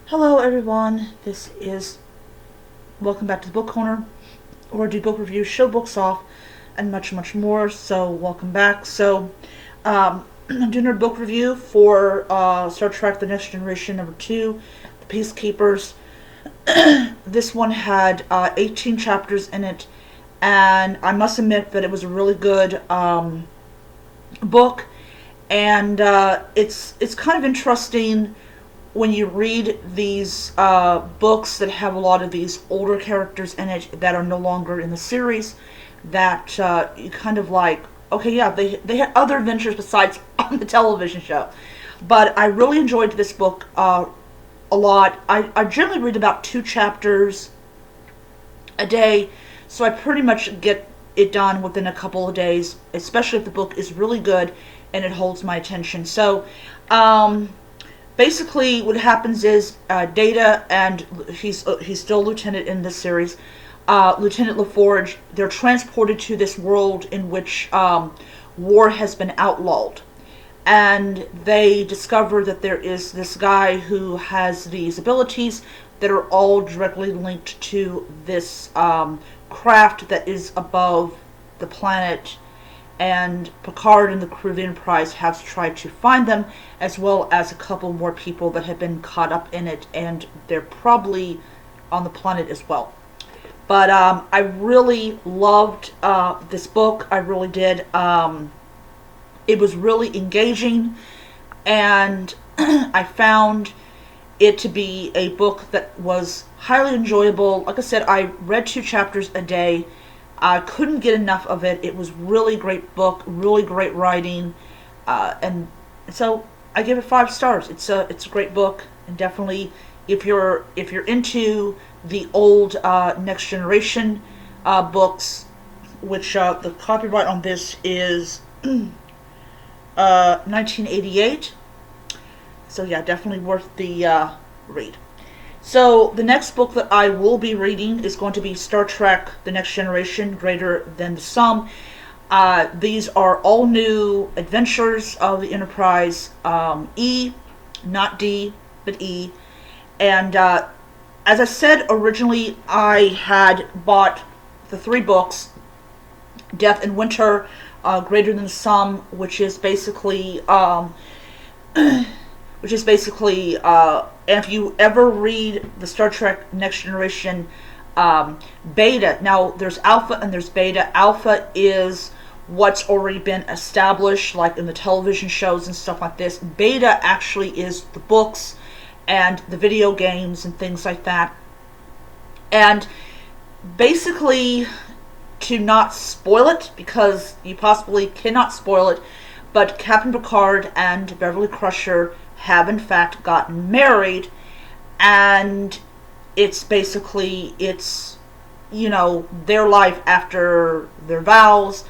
Hello everyone, welcome back to the Book Corner, where I do book reviews, show books off, and much, much more, so welcome back. I'm doing a book review for Star Trek The Next Generation #2, The Peacekeepers. This one had 18 chapters in it, and I must admit that it was a really good book, and it's kind of interesting when you read these books that have a lot of these older characters in it that are no longer in the series, that you kind of like, okay, yeah, they had other adventures besides on the television show. But I really enjoyed this book a lot. I generally read about 2 chapters a day, so I pretty much get it done within a couple of days, especially if the book is really good and it holds my attention. Basically, what happens is Data, and he's still a lieutenant in this series, Lieutenant LaForge, they're transported to this world in which war has been outlawed. And they discover that there is this guy who has these abilities that are all directly linked to this craft that is above the planet, and Picard and the crew of the Enterprise have tried to find them, as well as a couple more people that have been caught up in it, and they're probably on the planet as well. But I really loved this book. I really did. It was really engaging, and I found it to be a book that was highly enjoyable. Like I said, I read 2 chapters a day. I couldn't get enough of it. It was really great book, really great writing, and so I give it 5 stars. It's a great book, and definitely if you're into the old Next Generation books, which the copyright on this is 1988. So yeah, definitely worth the read. So the next book that I will be reading is going to be Star Trek The Next Generation, Greater Than the Sum. These are all new adventures of the Enterprise, E, not D, but E. And as I said originally, I had bought the 3 books, Death and Winter, Greater Than the Sum, which is basically if you ever read the Star Trek Next Generation beta, now there's alpha and there's beta. Alpha is what's already been established, like in the television shows and stuff like this. Beta actually is the books and the video games and things like that. And basically, to not spoil it, because you possibly cannot spoil it, but Captain Picard and Beverly Crusher have in fact gotten married, and it's their life after their vows,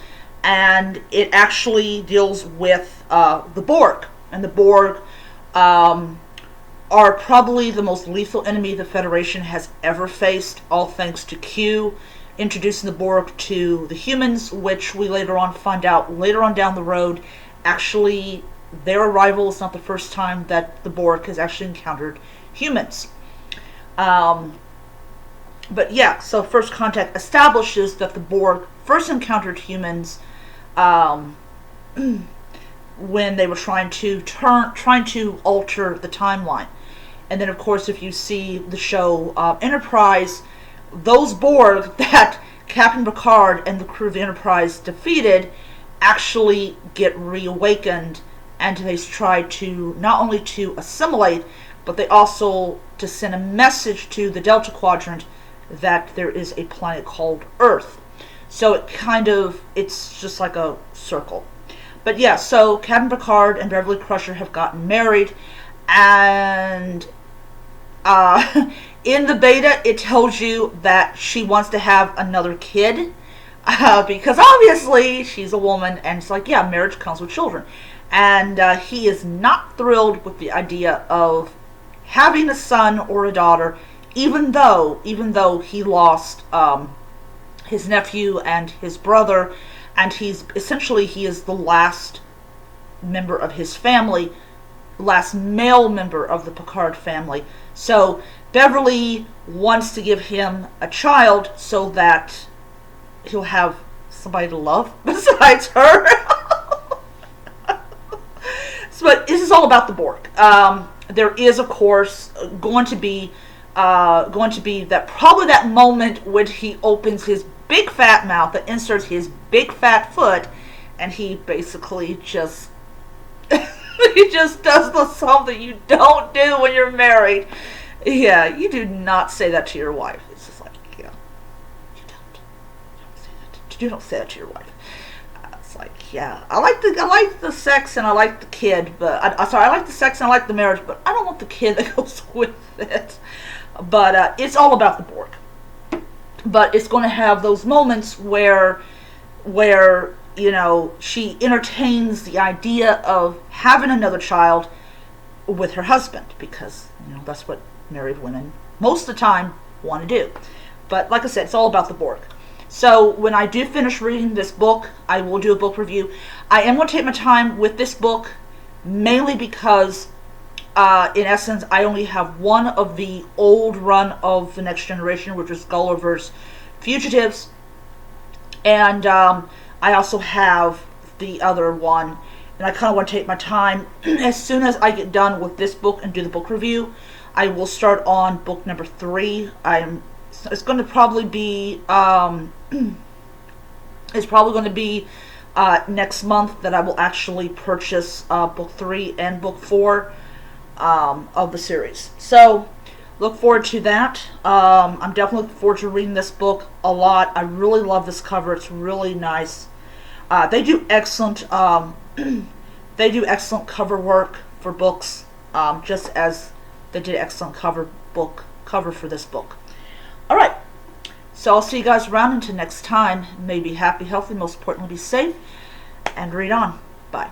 and it actually deals with the Borg, and the Borg are probably the most lethal enemy the Federation has ever faced, all thanks to Q introducing the Borg to the humans, which we later on find out later on down the road, actually their arrival is not the first time that the Borg has actually encountered humans. But yeah, so First Contact establishes that the Borg first encountered humans when they were trying to alter the timeline. And then, of course, if you see the show Enterprise, those Borg that Captain Picard and the crew of the Enterprise defeated actually get reawakened, and they try to not only to assimilate, but they also to send a message to the Delta Quadrant that there is a planet called Earth. So it's just like a circle. But yeah, so Captain Picard and Beverly Crusher have gotten married, and in the beta it tells you that she wants to have another kid, because obviously she's a woman, and it's like, yeah, marriage comes with children. And he is not thrilled with the idea of having a son or a daughter, even though he lost his nephew and his brother, and he is the last member of his family, last male member of the Picard family. So Beverly wants to give him a child so that he'll have somebody to love besides her. But this is all about the Borg. There is, of course, going to be that probably that moment when he opens his big fat mouth that inserts his big fat foot, and he basically just he just does the something you don't do when you're married. Yeah, you do not say that to your wife. It's just like, yeah, you don't say that to your wife. It's like, yeah, I like the sex and I like the kid, but I like the sex and I like the marriage, but I don't want the kid that goes with it. But it's all about the Borg. But it's going to have those moments where she entertains the idea of having another child with her husband, because that's what married women most of the time want to do. But like I said, it's all about the Borg. So when I do finish reading this book, I will do a book review. I am going to take my time with this book, mainly because in essence I only have one of the old run of The Next Generation, which is Gulliver's Fugitives, and I also have the other one, and I kind of want to take my time. As soon as I get done with this book and do the book review, I will start on book number 3. It's going to probably be next month that I will actually purchase book 3 and book 4 of the series. So look forward to that. I'm definitely looking forward to reading this book a lot. I really love this cover. It's really nice. They do excellent cover work for books, just as they did excellent cover for this book. Alright, so I'll see you guys around until next time. May be happy, healthy, most importantly be safe, and read on. Bye.